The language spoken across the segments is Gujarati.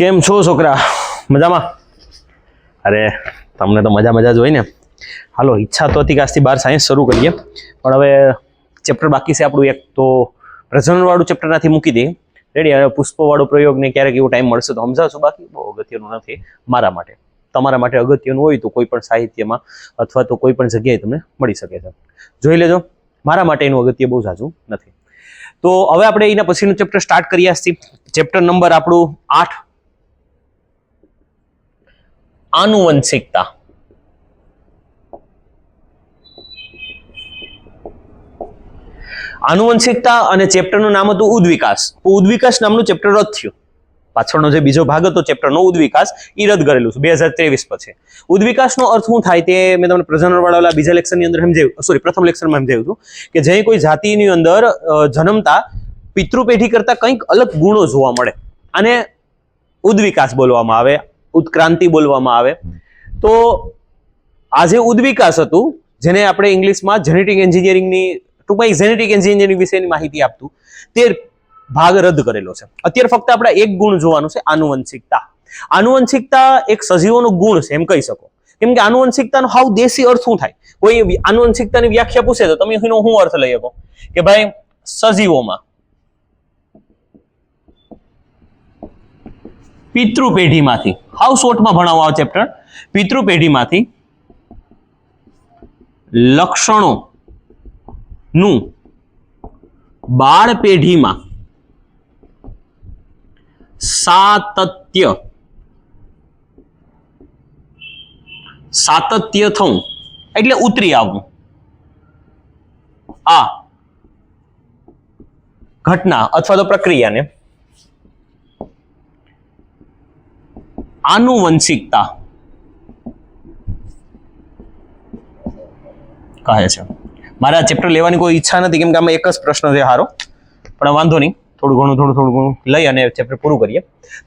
કેમ છો છોકરા? મજામાં? અરે તમને તો મજા જ હોય ને. હાલો, ઈચ્છા તો હતી કે આજથી 12 સાયન્સ શરૂ કરીએ, પણ હવે ચેપ્ટર બાકી છે આપણું એક, તો પ્રજનનવાળું ચેપ્ટર નાથી મૂકી દઈએ. રેડી? હવે પુષ્પવાળો પ્રયોગ ને ક્યારેક એવો ટાઈમ મળશે તો સમજાવશો. બાકી બહુ અગત્યનું નથી મારા માટે. તમારા માટે અગત્યનું હોય તો કોઈ પણ સાહિત્યમાં અથવા તો કોઈ પણ જગ્યાએ તમને મળી શકે છે, જોઈ લેજો. મારા માટે એનું અગત્ય બહુ ઝાઝું નથી. તો હવે આપણે એના પછીનું ચેપ્ટર સ્ટાર્ટ કરીએ આજથી. ચેપ્ટર નંબર આપણું 8, આનુવંશિકતા. આનુવંશિકતા અને ચેપ્ટરનું નામ હતું ઉદ્વિકાસ. ઉદ્વિકાસ નામનું ચેપ્ટર રદ થયું. પાછળનો જે બીજો ભાગ હતો ચેપ્ટરનો ઉદ્વિકાસ, એ રદ કરેલું છે 2023 પછી. ઉદ્વિકાસનો અર્થ શું થાય તે મેં તમને પ્રજનનવાળા બીજા લેક્ચરની અંદર સમજાવ્યું, સોરી પ્રથમ લેક્ચરમાં સમજાવ્યું હતું કે જે કોઈ જાતિની અંદર જન્મતા પિતૃપેઢી કરતા કંઈક અલગ ગુણો જોવા મળે અને ઉદ્વિકાસ બોલવામાં આવે, ઉત્ક્રાંતિ બોલવામાં આવે. તો આ જે ઉદ્વિકાસ હતું, જેને આપણે ઇંગ્લિશમાં જેનેટિક એન્જિનિયરિંગની, ટૂંકમાં જેનેટિક એન્જિનિયરિંગ વિશેની માહિતી આપતું, તે ભાગ રદ કરેલો છે. અત્યારે ફક્ત આપણે એક ગુણ જોવાનું છે, આનુવંશિકતા. આનુવંશિકતા એક સજીવોનો ગુણ છે એમ કહી શકો, કેમ કે આનુવંશિકતાનો હાવ દેશી અર્થ શું થાય? કોઈ આનુવંશિકતાની વ્યાખ્યા પૂછે તો તમે એનો શું અર્થ લઈ શકો કે ભાઈ સજીવોમાં પિતૃપેઢીમાંથી, હાવ શોર્ટમાં ભણાવો આ ચેપ્ટર, પિતૃપેઢીમાંથી લક્ષણોનું બાળ પેઢીમાં સાતત્ય થવું એટલે ઉતરી આવવું. આ ઘટના અથવા તો પ્રક્રિયાને આનુવંશિકતા કહે છે. મારે આ ચેપ્ટર લેવાની કોઈ ઈચ્છા નથી, કેમ કે આમાં એક જ પ્રશ્ન છે હારો, પણ વાંધો નહીં, થોડું ઘણું લઈ અને ચેપ્ટર પૂરું કરીએ.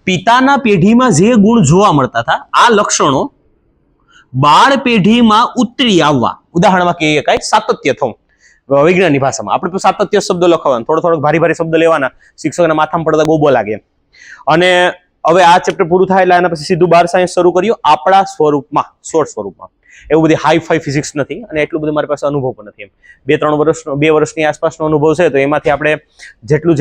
પિતાના પેઢીમાં જે ગુણ જોવા મળતા હતા, આ લક્ષણો બાળ પેઢીમાં ઉતરી આવવા. ઉદાહરણમાં કહીએ કાંઈ સાતત્ય થવું, વિજ્ઞાનની ભાષામાં આપણે તો સાતત્ય શબ્દ લખવાના, થોડોક ભારી શબ્દ લેવાના, શિક્ષકના માથામાં પડતા ગોબો લાગે. અને હવે આ ચેપ્ટર પૂરું થાય એટલે આના પછી સીધું 12 સાયન્સ શરૂ કર્યું આપણા સ્વરૂપમાં, શોર્ટ સ્વરૂપમાં. એવું બધી હાઈ ફાઈ ફિઝિક્સ નથી અને એટલું બધું મારી પાસે અનુભવ પણ નથી. એમ 2 વર્ષની આસપાસનો અનુભવ છે, તો એમાંથી આપણે જેટલું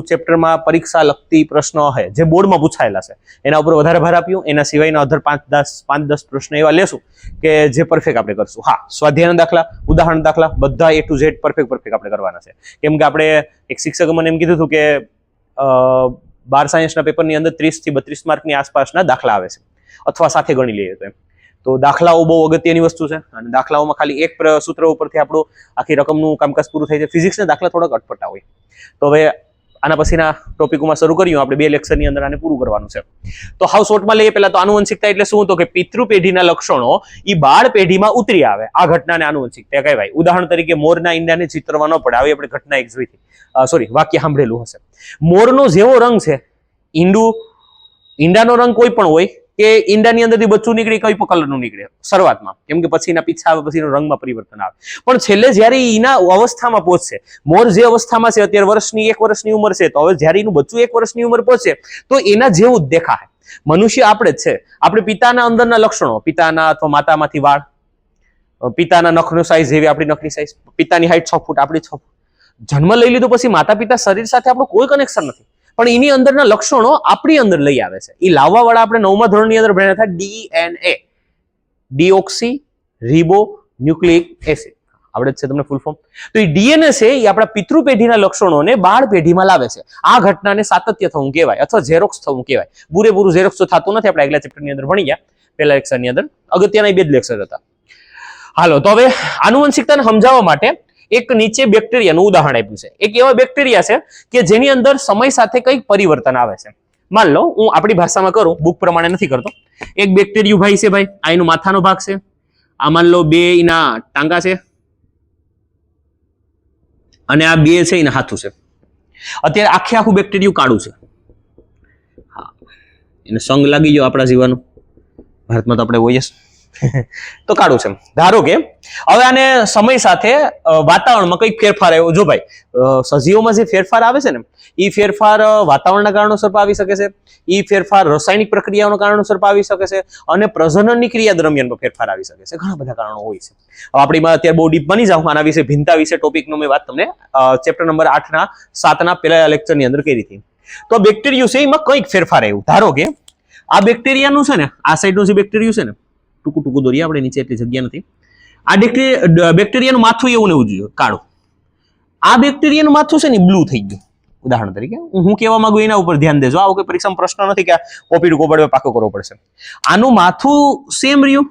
ચેપ્ટરમાં પરીક્ષા લગતી પ્રશ્નો છે જે બોર્ડમાં પૂછાયેલા છે એના ઉપર વધારે ભાર આપ્યું. એના સિવાયના અધર 5-10 પ્રશ્નો એવા લેશું કે જે પરફેક્ટ આપણે કરશું. હા, સ્વાધ્યાયના દાખલા, ઉદાહરણ દાખલા બધા A to Z પરફેક્ટ આપણે કરવાના છે. કેમ કે આપણે એક શિક્ષકે મને એમ કીધું હતું કે 12 સાયન્સના પેપરની અંદર 30 થી 32 માર્કની આસપાસના દાખલા આવે છે, અથવા સાથે ગણી લઈએ તો એમ. તો દાખલાઓ બહુ અગત્યની વસ્તુ છે, અને દાખલાઓમાં ખાલી એક સૂત્ર ઉપરથી આપણું આખી રકમનું કામકાજ પૂરું થાય છે. ફિઝિક્સના દાખલા થોડાક અટપટા હોય. તો હવે આના પછીના ટોપિકોમાં શરૂ કર્યું આપણે 2 લેક્ચરની અંદર આને પૂરું કરવાનું છે. તો હાવ શોર્ટમાં લઈએ. પહેલા તો આનુવંશિકતા એટલે શું? તો કે પિતૃપેઢીના લક્ષણો એ બાળ પેઢીમાં ઉતરી આવે, આ ઘટનાને આનુવંશિકતા કહેવાય. ઉદાહરણ તરીકે મોરના ઈંડાને ચિત્રવા ન પડે, આવી આપણે ઘટના એક જોઈ હતી, વાક્ય સાંભળેલું હશે. મોરનો જેવો રંગ છે, ઈંડાનો રંગ કોઈ પણ હોય, કે ઈંડાની અંદરથી બચ્ચું નીકળી કઈ પણ કલરનું નીકળે શરૂઆતમાં, કેમ કે પછીના પીછા આવે, પછીનો રંગમાં પરિવર્તન આવે. પણ છેલ્લે જ્યારે એના અવસ્થામાં પહોંચશે, મોર જે અવસ્થામાં છે અત્યારે 1 વર્ષની ઉંમર છે, તો હવે જ્યારે એનું બચ્ચું 1 વર્ષની ઉંમર પહોંચે તો એના જેવું જ દેખાય. મનુષ્ય આપણે જ છે. આપણે પિતાના અંદરના લક્ષણો, પિતાના અથવા માતામાંથી વાળ, પિતાના નખનો સાઈઝ જેવી આપણી નખની સાઈઝ, પિતાની હાઈટ 6 ફૂટ, આપણી 6 ફૂટ. જન્મ લઈ લીધો પછી માતા પિતા શરીર સાથે આપણું કોઈ કનેક્શન નથી, પણ એની અંદરના લક્ષણો આપણી અંદર લઈ આવે છે. એ લાવવા વાળા આપણે 9મા ધોરણની અંદર ભણ્યા હતા, DNA, ડીઓક્સી રિબો ન્યુક્લિક એસિડ, આવડે જ છે તમને ફૂલ ફોર્મ. તો એ DNA છે, એ આપણા પિતૃપેઢીના લક્ષણોને બાળ પેઢીમાં લાવે છે. આ ઘટનાને સાતત્ય થવું કહેવાય, અથવા ઝેરોક્સ થવું કહેવાય. પૂરેપૂરું ઝેરોક્સ તો થતું નથી, આપણે આગલા ચેપ્ટરની અંદર ભણી ગયા, પહેલા લેક્ચરની અંદર. અગત્યના 2 જ લેક્ચર હતા. હાલો, તો હવે આનુવંશિકતાને સમજાવવા માટે એક નીચે બેક્ટેરિયાનું ઉદાહરણ આપ્યું છે. એક એવા બેક્ટેરિયા છે કે જેની અંદર સમય સાથે કંઈક પરિવર્તન આવે છે. માન લો હું આપણી ભાષામાં કરું, બુક પ્રમાણે નથી કરતો. એક બેક્ટેરિયું ભાઈ છે, ભાઈ આ એનો માથાનો ભાગ છે, આ માન લો 2 એના ટાંગા છે, અને આ 2 છે એના હાથું છે. અત્યારે આખું બેક્ટેરિયું કાળું છે. હા, એને સંગ લાગી ગયો આપણા જીવાનું, ભારતમાં તો આપણે હોઈએ. તો કાળું છે. ધારો કે હવે આને સમય સાથે વાતાવરણમાં કંઈક ફેરફાર આવ્યો. જો ભાઈ, સજીવોમાં જે ફેરફાર આવે છે ને, એ ફેરફાર વાતાવરણના કારણોસર આવી શકે છે, એ ફેરફાર રાસાયણિક પ્રક્રિયાઓના કારણોસર આવી શકે છે, અને પ્રજનનની ક્રિયા દરમિયાન પણ ફેરફાર આવી શકે છે. ઘણા બધા કારણો હોય છે. હવે આપણીમાં અત્યારે બહુ ડીપ બની જાઉં આના વિશે, ભિન્નતા વિશે ટોપિકનો મેં વાત તમને ચેપ્ટર નંબર 7ના પહેલા લેક્ચરની અંદર કરી હતી. તો બેક્ટેરિયું છે એમાં કંઈક ફેરફાર આવ્યું. ધારો કે આ બેક્ટેરિયાનું છે ને, આ સાઈડનું જે બેક્ટેરિયું છે ને, ટૂંકું ટૂંકું દોરીએ આપણે, નીચે એટલી જગ્યા નથી. આ બેક્ટેરિયાનું માથું એવું ને એવું જોઈએ કાળું. આ બેક્ટેરિયાનું માથું છે ને બ્લુ થઈ ગયું. ઉદાહરણ તરીકે હું કહેવા માંગુ એના ઉપર ધ્યાન દેજો. આવો કોઈ પરીક્ષામાં પ્રશ્ન નથી કે કોપી ટુ કોપી પાકો કરવો પડશે. આનું માથું સેમ રહ્યું,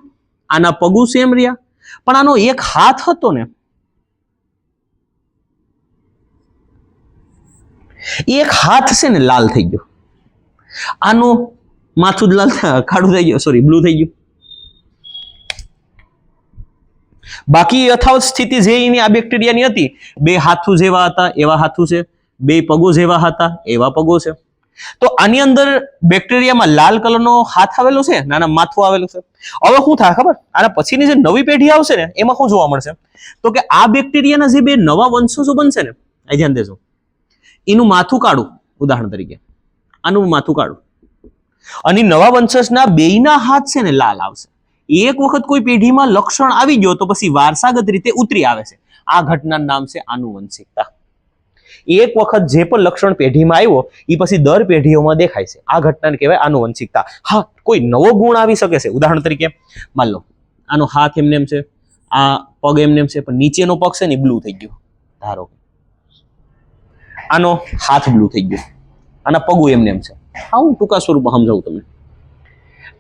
આના પગું સેમ રહ્યા, પણ આનો એક હાથ હતો ને, એક હાથ છે ને લાલ થઈ ગયો. આનું માથું જ લાલ કાળું થઈ ગયું, સોરી બ્લુ થઈ ગયું. બાકી યથાવત સ્થિતિ જે એની આ બેક્ટેરિયાની હતી, બે હાથું જેવા હતા એવા હાથું છે, બે પગો જેવા હતા એવા પગો છે. તો આની અંદર બેક્ટેરિયામાં લાલ કલરનો હાથ આવેલો છે, નાના માથું આવેલું છે. હવે શું થાય ખબર? આના પછીની જે નવી પેઢી આવશે ને, એમાં શું જોવા મળશે? તો કે આ બેક્ટેરિયાના જે બે નવા વંશજો બનશે ને, આ ધ્યાન દેજો, એનું માથું કાળું. ઉદાહરણ તરીકે આનું માથું કાળું, અને નવા વંશજના બેયના હાથ છે ને લાલ આવશે. એક વખત કોઈ પેઢીમાં લક્ષણ આવી ગયો તો પછી વારસાગત રીતે ઉતરી આવે છે. આ ઘટનાનું નામ છે આનુવંશિકતા. એક વખત જે પણ લક્ષણ પેઢીમાં આવ્યો એ પછી દર પેઢીઓમાં દેખાય છે. આ ઘટનાને કહેવાય આનુવંશિકતા. હા, કોઈ નવો ગુણ આવી શકે છે. ઉદાહરણ તરીકે માન લો આનો હાથ એમને એમ છે, આ પગ એમને એમ છે, પણ નીચેનો પગ છે ને બ્લુ થઈ ગયો. ધારો આનો હાથ બ્લુ થઈ ગયો, આના પગું એમને એમ છે. હા, હું ટૂંકા સ્વરૂપમાં સમજાવું તમને.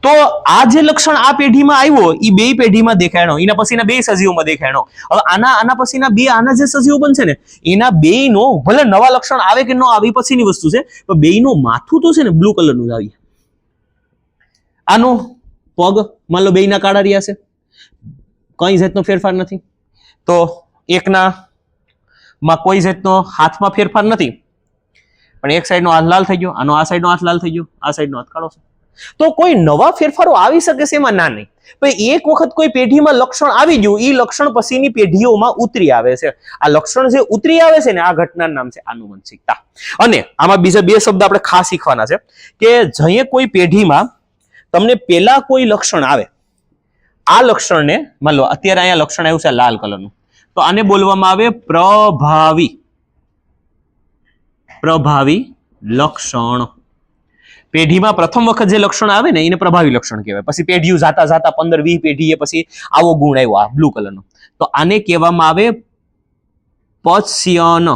તો આ જે લક્ષણ આ પેઢીમાં આવ્યો એ બે પેઢીમાં દેખાયનો, એના પછીના બે સજીવોમાં દેખાયનો. હવે આના પછીના બે આના જે સજીવો બનશે ને, એના બેયનો ભલે નવા લક્ષણ આવે કે ન આવે પછીની વસ્તુ છે, પણ બેયનું માથું તો છે ને બ્લુ કલરનું જ આવી. આનો પગ માન લો બેયના કાળા રહ્યા છે, કઈ જાતનો ફેરફાર નથી. તો એકના માં કોઈ જાતનો હાથમાં ફેરફાર નથી, પણ એક સાઈડનો હાથ લાલ થઈ ગયો, આનો આ સાઈડનો હાથ લાલ થઈ ગયો, આ સાઈડનો હાથ કાળો છે. તો કોઈ નવા ફેરફારો આવી શકે છે, એમાં ના નહીં. પણ એક વખત કોઈ પેઢીમાં લક્ષણ આવી ગયું, એ લક્ષણ પછીની પેઢીઓમાં ઉતરી આવે છે. આ લક્ષણ જે ઉતરી આવે છે ને, આ ઘટનાનું નામ છે આનુવંશિકતા. અને આમાં બીજા બે શબ્દ આપણે ખાસ શીખવાના છે કે જઈએ કોઈ પેઢીમાં તમને પેલા કોઈ લક્ષણ આવે, આ લક્ષણને માન લો અત્યારે અહીંયા લક્ષણ આવ્યું છે લાલ કલરનું, તો આને બોલવામાં આવે પ્રભાવી લક્ષણ. પેઢીમાં પ્રથમ વખત જે લક્ષણ આવે ને એને પ્રભાવી લક્ષણ કહેવાય. પછી પેઢીઓ જાતા 15-20 પેઢીએ પછી આવો ગુણ આવ્યો, આ બ્લુ કલરનો, તો આને કહેવામાં આવે પશ્યન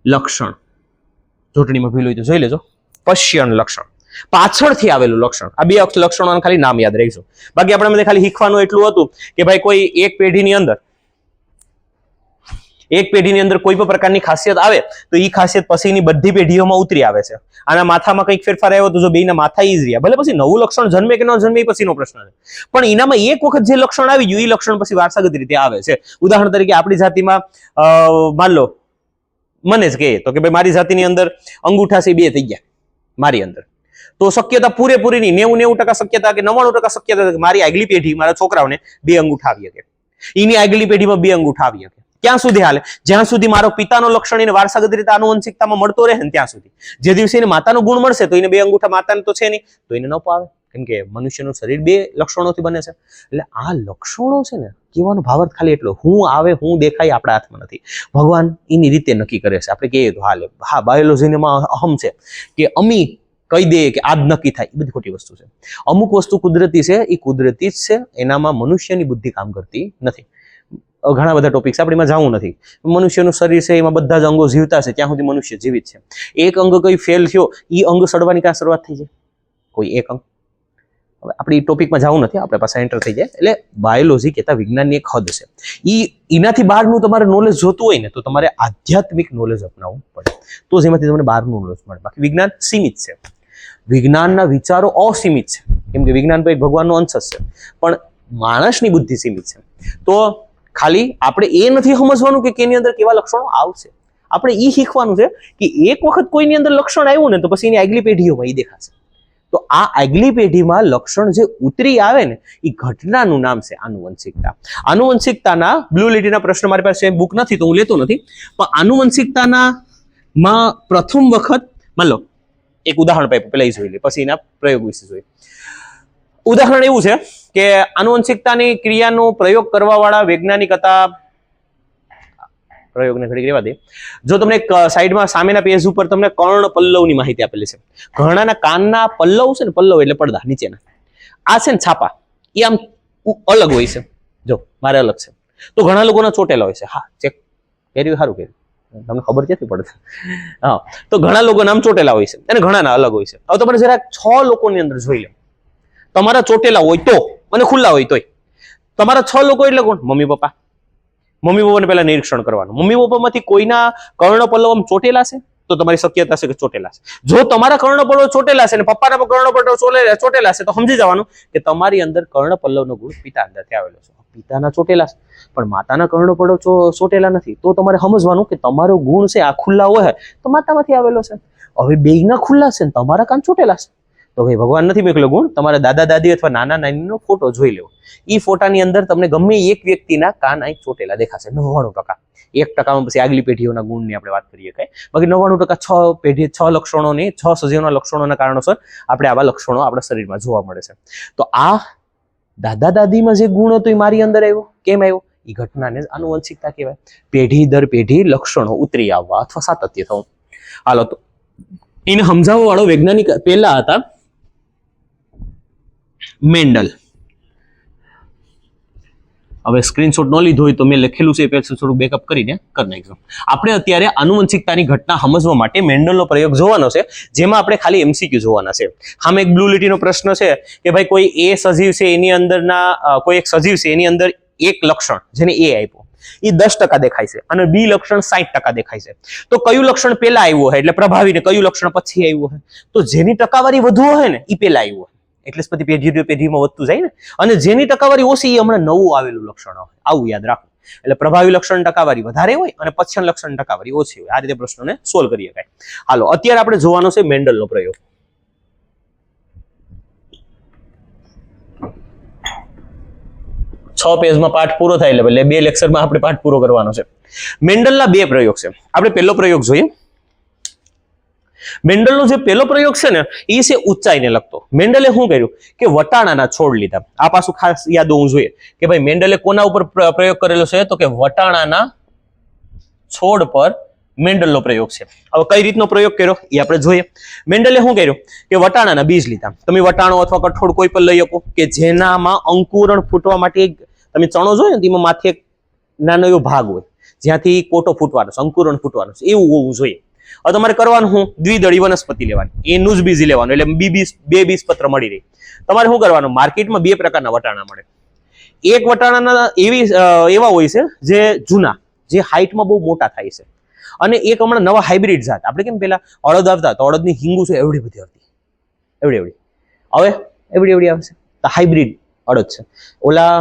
લક્ષણ. જોટણીમાં ભૂલ હોય તો જોઈ લેજો. પશ્યન લક્ષણ, પાછળથી આવેલું લક્ષણ. આ બે લક્ષણોને ખાલી નામ યાદ રાખજો. બાકી આપણે ખાલી શીખવાનું એટલું હતું કે ભાઈ કોઈ એક પેઢીની અંદર કોઈ પણ પ્રકારની ખાસિયત આવે તો એ ખાસિયત પછીની બધી પેઢીઓમાં ઉતરી આવે છે. આના માથામાં કંઈક ફેરફાર આવ્યો તો જો બેયના માથા ઈ જ રહ્યા, ભલે પછી નવું લક્ષણ જન્મે કે ન જન્મે એ પછીનો પ્રશ્ન છે, પણ એનામાં એક વખત જે લક્ષણ આવી ગયું એ લક્ષણ પછી વારસાગત રીતે આવે છે. ઉદાહરણ તરીકે આપણી જાતિમાં માન લો મને જ કહે તો કે ભાઈ મારી જાતિની અંદર અંગૂઠા છે 2 થઈ ગયા મારી અંદર, તો શક્યતા પૂરેપૂરી નહીં, 90% શક્યતા કે 99% શક્યતા મારી આગલી પેઢી મારા છોકરાઓને 2 અંગૂઠા આવી શકે, એની આગલી પેઢીમાં 2 અંગૂઠા આવી શકે. ક્યાં સુધી હાલે? જ્યાં સુધી મારો પિતાનો લક્ષણ એને વારસાગત રીતે આનુવંશિકતામાં મળતો રહે ને ત્યાં સુધી. જે દિવસે એને માતાનો ગુણ મળશે તો એને 2 અંગૂઠા માતાને તો છે નહીં, તો એને ન પાવે, કેમ કે મનુષ્યનું શરીર 2 લક્ષણોથી બને છે. એટલે આ લક્ષણો છે ને, કહેવાનો ભાવાર્થ ખાલી એટલો, હું આવે હું દેખાય આપણા હાથમાં નથી. ભગવાન એની રીતે નક્કી કરે છે. આપણે કહીએ તો હાલે, હા બાયોલોજીમાં અહમ છે કે અમી કહી દે કે આજ નક્કી થાય, એ બધી ખોટી વસ્તુ છે. અમુક વસ્તુ કુદરતી છે, એ કુદરતી જ છે, એનામાં મનુષ્યની બુદ્ધિ કામ કરતી નથી. ઘણા બધા ટોપિક્સ આપણે એમાં જવું નથી. મનુષ્યનું શરીર છે, એમાં બધા જ અંગો જીવતા છે, ત્યાં સુધી મનુષ્ય જીવિત છે. એક અંગ કઈ ફેલ થયો, એ અંગ સડવાની ક્યાં શરૂઆત થઈ જાય? કોઈ એક અંગ. હવે આપણે એ ટોપિકમાં જવું નથી, આપણે પાસે એન્ટર થઈ જાય. એટલે બાયોલોજી કહેતા વિજ્ઞાનની એક હદ છે. એનાથી બહારનું તમારે નોલેજ જોતું હોય ને તો તમારે આધ્યાત્મિક નોલેજ અપનાવવું પડે, તો જેમાંથી તમને બહારનું નોલેજ મળે. બાકી વિજ્ઞાન સીમિત છે, વિજ્ઞાનના વિચારો અસીમિત છે, કેમ કે વિજ્ઞાન ભાઈ ભગવાનનો અંશ છે, પણ માણસની બુદ્ધિ સીમિત છે. તો ખાલી આપણે એ નથી સમજવાનું કે કેની અંદર કેવા લક્ષણો આવશે, આપણે એ શીખવાનું છે કે એક વખત કોઈની અંદર લક્ષણ આવ્યું ને તો પછી એની આગલી પેઢીઓમાં એ દેખાશે. તો આ આગલી પેઢીમાં લક્ષણ જે ઉતરી આવે ને એ ઘટનાનું નામ છે આનુવંશિકતા. આનુવંશિકતાના બ્લુ લીટીના પ્રશ્ન મારી પાસે બુક નથી તો હું લેતો નથી, પણ આનુવંશિકતાના માં પ્રથમ વખત માન લો એક ઉદાહરણ પેલા જોઈ લે, પછી એના પ્રયોગ વિશે જોઈએ. ઉદાહરણ એવું છે કે આનુવંશિકતાની ક્રિયાનો પ્રયોગ કરવા વાળા વૈજ્ઞાનિક હતા, પ્રયોગને ઘડી રહેવા દે. જો તમને સાઈડમાં સામેના પેજ ઉપર તમને કર્ણ પલ્લવની માહિતી આપેલી છે. ઘણાના કાનના પલ્લવ છે ને, પલ્લવ એટલે પડદા નીચેના, આ છે ને છાપા, એ આમ અલગ હોય છે. જો મારે અલગ છે તો ઘણા લોકોના ચોટેલા હોય છે. હા ચેક કર્યું, સારું કર્યું, તમને ખબર ક્યાંથી પડે? હા, તો ઘણા લોકો નામ ચોટેલા હોય છે અને ઘણાના અલગ હોય છે. હવે તમારે જરા 6 લોકોની અંદર જોઈ લો, તમારા ચોટેલા હોય તો અને ખુલ્લા હોય તોય. તમારા 6 લોકો એટલે કોણ? Mummy papa. મમ્મી પપ્પાને પહેલા નિરીક્ષણ કરવાનું. મમ્મી પપ્પામાંથી કોઈના કર્ણ પલ્લવ ચોટેલા છે તો તમારી શક્યતા છે કે ચોટેલા છે. જો તમારા કર્ણ પલ્લવ ચોટેલા છે અને પપ્પાના કર્ણ પલ્લવ ચોટેલા છે તો સમજી જવાનું કે તમારી અંદર કર્ણ પલ્લવનો ગુણ પિતા અંદરથી આવેલો છે. પિતાના ચોટેલા છે પણ માતાના કર્ણ પલ્લવ ચોટેલા નથી, તો તમારે સમજવાનું કે તમારો ગુણ છે આ ખુલ્લા હોય તો માતામાંથી આવેલો છે. હવે બેયના ખુલ્લા છે ને તમારા કાન ચોટેલા છે તો ભાઈ ભગવાન નથી મોકલ્યો ગુણ. તમારા દાદા દાદી અથવા નાના નાનીનો ફોટો જોઈ લેવો. એ ફોટાની અંદર તમને ગમે એક વ્યક્તિના કાન અહીં ચોટેલા દેખાશે 99%. 1% પછી આગલી પેઢીઓના ગુણની આપણે વાત કરીએ કઈ, બાકી 99% 6 લક્ષણોની 6 સજીવના લક્ષણોના કારણોસર આપણે આવા લક્ષણો આપણા શરીરમાં જોવા મળે છે. તો આ દાદા દાદીમાં જે ગુણ હતો એ મારી અંદર આવ્યો. કેમ આવ્યો? એ ઘટનાને આનુવંશિકતા કહેવાય. પેઢી દર પેઢી લક્ષણો ઉતરી આવવા અથવા સાતત્ય થવું. હાલો, તો એને સમજાવવા વાળો વૈજ્ઞાનિક પહેલા હતા મેન્ડલ. હવે સ્ક્રીનશોટ ન લીધો હોય તો મેં લખેલું છે એ પેલું થોડું બેકઅપ કરીને કરી નાખજો. આપણે અત્યારે આનુવંશિકતાની ઘટના સમજવા માટે મેન્ડલનો પ્રયોગ જોવાનો છે, જેમાં આપણે ખાલી MCQ જોવાના છે. આમ એક બ્લુ લીટીનો પ્રશ્ન છે કે ભાઈ કોઈ એ સજીવ છે એની અંદરના કોઈ એક સજીવ છે એની અંદર એક લક્ષણ જેને એ આપ્યો એ 10% દેખાય છે અને બી લક્ષણ 60% દેખાય છે. તો કયું લક્ષણ પહેલા આવ્યું હોય એટલે પ્રભાવી ને કયું લક્ષણ પછી આવ્યું હોય? તો જેની ટકાવારી વધુ હોય ને એ પહેલા આવ્યું હોય, એટલે પછી પેઢીમાં વધતું જાય ને. અને જેની ટકાવારી ઓછી એ હમણાં નવું આવેલું લક્ષણ હોય. આવું યાદ રાખો. એટલે પ્રભાવી લક્ષણ ટકાવારી વધારે હોય અને પછીના લક્ષણ ટકાવારી ઓછી હોય. આ રીતે પ્રશ્નોને સોલ્વ કરી શકાય. હાલો, અત્યારે આપણે જોવાનો છે મેન્ડલનો પ્રયોગ. છ પેજમાં પાઠ પૂરો થાય એટલે 2 લેક્ચરમાં આપણે પાઠ પૂરો કરવાનો છે. મેન્ડલના 2 પ્રયોગ છે. આપણે પહેલો પ્રયોગ જોઈએ. મેન્ડલનો જે પહેલો પ્રયોગ છે ને એ છે ઊંચાઈને લગતો. મેન્ડલે શું કર્યું કે વટાણાના છોડ લીધા. આ પાછું ખાસ યાદ હોવું જોઈએ કે ભાઈ મેન્ડલે કોના ઉપર પ્રયોગ કરેલો છે તો કે વટાણાના છોડ પર મેન્ડલનો પ્રયોગ છે. હવે કઈ રીતનો પ્રયોગ કર્યો એ આપણે જોઈએ. મેન્ડલે શું કર્યું કે વટાણાના બીજ લીધા. તમે વટાણો અથવા કઠોળ કોઈ પણ લઈ શકો કે જેનામાં અંકુરણ ફૂટવા માટે તમે ચણો જોયો ને તેમાં માથે એક નાનો એવો ભાગ હોય જ્યાંથી કોટો ફૂટવાનો છે, અંકુરણ ફૂટવાનું છે, એવું હોવું જોઈએ. હવે તમારે કરવાનું શું? દ્વિદળી વનસ્પતિ લેવાની, એનું જ બીજ લેવાનું એટલે 2 બીજપત્ર મળી રહી. તમારે શું કરવાનું? માર્કેટમાં 2 પ્રકારના વટાણા મળે. એક વટાણાના એવા હોય છે જે જૂના, જે હાઈટમાં બહુ મોટા થાય છે, અને એક હમણાં નવા હાઇબ્રિડ જાત. આપણે કેમ પેલા અડદ આવતા તો અડદની હિંગુ છે એવડી બધી આવતી, એવડી હવે એવડી આવશે તો હાઇબ્રિડ અડદ છે. ઓલા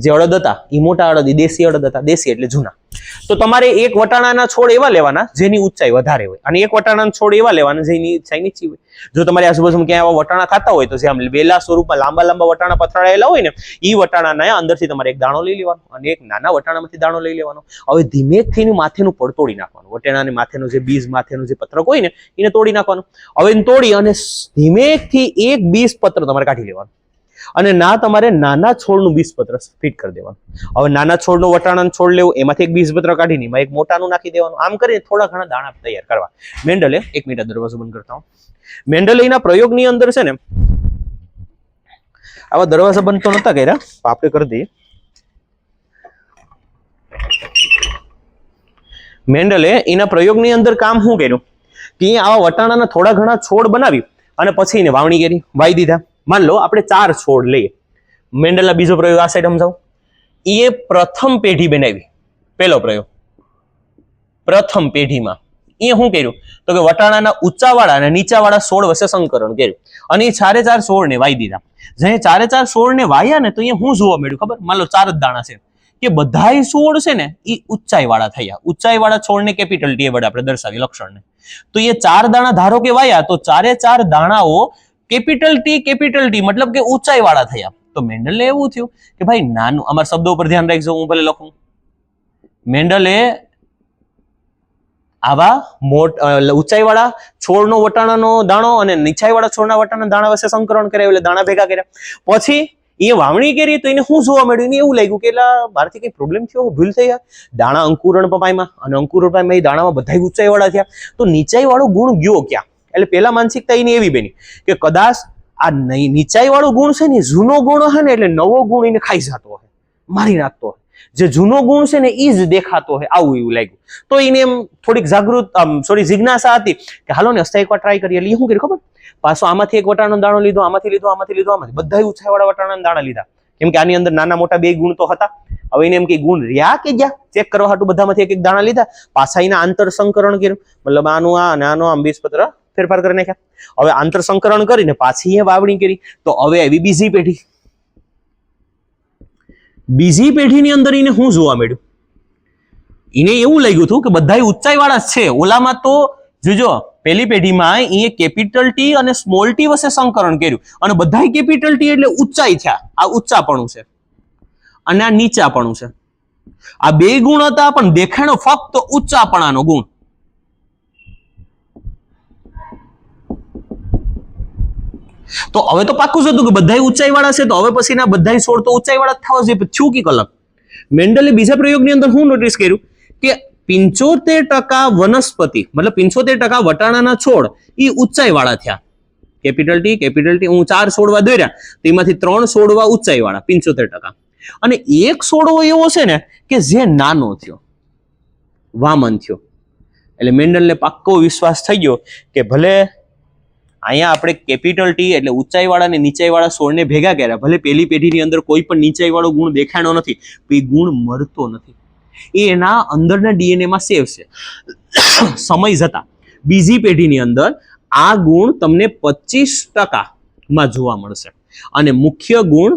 જે અડદ હતા એ મોટા અડદ, એ દેશી અડદ હતા, દેશી એટલે જૂના. તો તમારે એક વટાણાના છોડ એવા લેવાના જેની ઊંચાઈ વધારે હોય અને એક વટાણાના છોડ એવા લેવાના જેની ઊંચાઈ નીચી હોય. જો તમારે આજુબાજુમાં ક્યાંય આવા વટાણા ખાતા હોય તો જે આમ વેલા સ્વરૂપમાં લાંબા વટાણા પથરાયેલા હોય ને એ વટાણાના અંદરથી તમારે એક દાણો લઈ લેવાનો અને એક નાના વટાણામાંથી દાણો લઈ લેવાનો. હવે ધીમેથી માથેનું પડ તોડી નાખવાનું. વટાણાની માથેનું જે બીજ માથેનું જે પત્રક હોય ને એને તોડી નાખવાનું. હવે એને તોડી અને ધીમેથી એક બીજપત્ર તમારે કાઢી લેવાનું અને ના તમારે નાના છોડનું બીજપત્ર ફિટ કરી દેવાનું. હવે નાના છોડનો વટાણાનો છોડ લેવો, એમાંથી એક બીજપત્ર કાઢીને એમાં એક મોટાનું નાખી દેવાનું. આમ કરીને થોડા ઘણા દાણા તૈયાર કરવા. મેન્ડલે 1 મિનિટ દરવાજો બંધ કરતા હું. મેન્ડલે એના પ્રયોગની અંદર છે ને આવા દરવાજા બંધ તો નતા કર્યા, આપણે કરી દઈએ. મેન્ડલે એના પ્રયોગની અંદર કામ શું કર્યું કે આવા વટાણાના થોડા ઘણા છોડ બનાવી અને પછી એને વાવણી કરી, વાવી દીધા. માન લો આપણે 4 છોડ લઈએ. મેન્ડલના બીજો પ્રયોગ આ સાઈડ સમજાવું. એ પ્રથમ પેઢી બનાવી. પહેલો પ્રયોગ પ્રથમ પેઢીમાં એ શું કર્યું તો કે વટાણાના ઊંચાવાળા અને નીચાવાળા છોડ વચ્ચે સંકરણ કર્યું અને એ 4 છોડને વાવી દીધા. જ્યારે 4 છોડને વાયા ને તો અહીંયા શું જોવા મળ્યું ખબર? માન લો 4 જ દાણા છે કે બધાય છોડ છે ને એ ઊંચાઈવાળા થયા. ઊંચાઈવાળા છોડને કેપિટલ ટી વડે આપણે દર્શાવી લક્ષણને. તો એ 4 દાણા ધારો કે વાયા તો 4 દાણાઓ કેપિટલ ટી મતલબ કે ઊંચાઈ વાળા થયા. તો મેન્ડલને એવું થયું કે ભાઈ નાનું, અમારા શબ્દો ઉપર ધ્યાન રાખજો, હું ભલે લખું. મેન્ડલે આવા ઊંચાઈ વાળા છોડનો વટાણાનો દાણો અને નીચાઈ વાળા છોડના વટાણા દાણા વચ્ચે સંકરણ કર્યા, એટલે દાણા ભેગા કર્યા. પછી એ વાવણી કરી તો એને શું જોવા મળ્યું? એને એવું લાગ્યું કે મારાથી કઈ પ્રોબ્લેમ થયો, ભૂલ થઈ, દાણા અંકુરણ પામ્યા અને અંકુરણ પામ્યા એ દાણામાં બધા ઊંચાઈ વાળા થયા. તો નીચાઈ વાળો ગુણ ગયો ક્યાં? એટલે પેલા માનસિકતા એની એવી બની કે કદાચ આ નીચાઈ વાળો ગુણ છે ને જૂનો ગુણ છે ને, એટલે નવો ગુણ એને ખાઈ જતો હોય, મારી નાખતો હોય. જે જૂનો ગુણ છે ને એ જ દેખાતો હોય, આવું એવું લાગ્યું. તો એને એમ થોડીક જિજ્ઞાસા હતી કે હાલો ને એક વાર ટ્રાય કરીએ. એટલે શું કર્યું ખબર? પાછો આમાંથી એક વટાણાનો દાણો લીધો, આમાંથી બધા ઊંચાઈ વાળા વટાણાના દાણા લીધા, કેમ કે આની અંદર નાના મોટા બે ગુણ તો હતા. હવે એને એમ કે ગુણ રહ્યા કે ગયા ચેક કરવા હાટુ બધામાંથી એક દાણા લીધા, પાછા એના આંતર સંકરણ કર્યું, મતલબ આનું આ અને આનો આમ બીજપત્ર ફેરફાર કરી નાખ્યા. હવે આંતર સંકરણ કરીને પાછી એ વાવણી કરી. તો હવે આવી બીજી પેઢી. બીજી પેઢીની અંદર એને શું જોવા મળ્યું? એને એવું લાગ્યું હતું કે બધા ઊંચાઈ વાળા જ છે. ઓલામાં તો જોજો, પહેલી પેઢીમાં એ કેપિટલ ટી અને સ્મોલ ટી વચ્ચે સંકરણ કર્યું અને બધા કેપિટલ ટી એટલે ઊંચાઈ થયા. આ ઊંચાપણું છે અને આ નીચાપણું છે. આ બે ગુણ હતા, પણ દેખાણો ફક્ત ઊંચાપણાનો ગુણ. તો હવે તો પાક્કું જ હતું કે બધા ઊંચાઈ વાળા છે, તો હવે પછીના બધા છોડ તો ઊંચાઈ વાળા થવા જોઈએ. થયું કે કલક મેન્ડલે બીજા પ્રયોગની અંદર શું નોટિસ કર્યું કે 75% વનસ્પતિ મતલબ 75% વટાણાના છોડ એ ઊંચાઈ વાળા થયા. કેપિટલ ટી હું 4 છોડવા દોર્યા, તો એમાંથી 3 છોડવા ઊંચાઈ વાળા 75%, અને એક છોડવો એવો છે ને કે જે નાનો થયો, વામન થયો. એટલે મેન્ડલને પાક્કો વિશ્વાસ થઈ ગયો કે ભલે અહીંયા આપણે કેપિટલ ટી એટલે ઊંચાઈ વાળા અને નીચાઈ વાળા છોડને ભેગા કર્યા, ભલે પહેલી પેઢીની અંદર કોઈ પણ નીચાઈ વાળો ગુણ દેખાણો નથી, તો એ ગુણ મરતો નથી, એ એના અંદરના ડીએનએ માં સેવ છે. સમય જતા બીજી પેઢીની અંદર આ ગુણ તમને 25% માં જોવા મળશે અને મુખ્ય ગુણ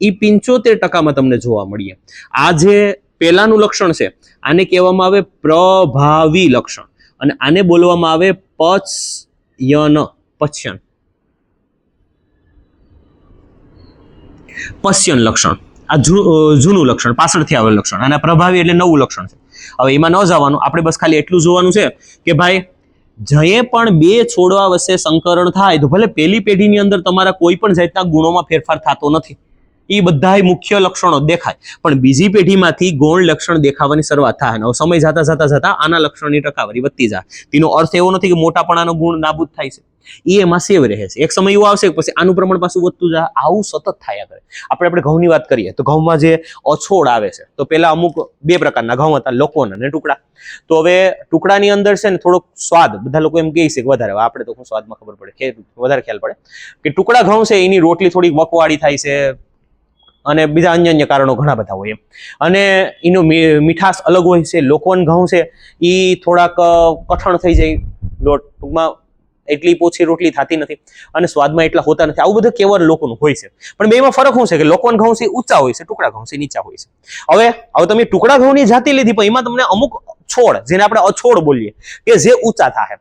એ 75% માં તમને જોવા મળીએ. આ જે પહેલાનું લક્ષણ છે આને કહેવામાં આવે પ્રભાવી લક્ષણ, અને આને બોલવામાં આવે પશ્યન લક્ષણ. આ જૂનું લક્ષણ, પાછળથી આવેલું લક્ષણ. અને પ્રભાવી એટલે નવું લક્ષણ છે. હવે એમાં ન જવાનું, આપણે બસ ખાલી એટલું જોવાનું છે કે ભાઈ જે પણ બે છોડવા વચ્ચે સંકરણ થાય તો ભલે પહેલી પેઢીની અંદર તમારા કોઈ પણ જાતના ગુણોમાં ફેરફાર થતો નથી, એ બધા મુખ્ય લક્ષણો દેખાય, પણ બીજી પેઢીમાંથી ગૌણ લક્ષણ દેખાવાની શરૂઆત થાય. હવે સમય જતા આના લક્ષણની ટકાવારી વધતી જાય. તેનો અર્થ એવો નથી કે મોટાપણાનો ગુણ નાબૂદ થાય છે, એ એમાં સેવ રહે છે. એક સમય એવો આવશે પછી આનું પ્રમાણ પાછું વધતું જાય, આવું સતત થયા કરે. આપણે ઘઉંની વાત કરીએ તો ઘઉંમાં જે અછોડ આવે છે, તો પેલા અમુક 2 પ્રકારના ઘઉં હતા, લોકોન અને ટુકડા. તો હવે ટુકડાની અંદર છે ને થોડોક સ્વાદ, બધા લોકો એમ કહે છે કે વધારે, આપણે તો સ્વાદમાં ખબર પડે, વધારે ખ્યાલ પડે કે ટુકડા ઘઉં છે એની રોટલી થોડીક વકવાળી થાય છે, અને બીજા અન્ય કારણો ઘણા બધા હોય એમ, અને એનો મીઠાશ અલગ હોય છે. લોકોન ઘઉં છે એ થોડાક કઠણ થઈ જાય, લોટ ટૂંકમાં એટલી પોછી રોટલી થતી નથી અને સ્વાદમાં એટલા હોતા નથી. આવું બધું કેવળ લોકોનું હોય છે, પણ બેમાં ફરક શું છે કે લોકોન ઘઉં છે ઊંચા હોય છે, ટુકડા ઘઉં છે નીચા હોય છે. હવે તમે ટુકડા ઘઉંની જાતિ લીધી, પણ એમાં તમને અમુક છોડ, જેને આપણે અછોડ બોલીએ, કે જે ઊંચા થાય,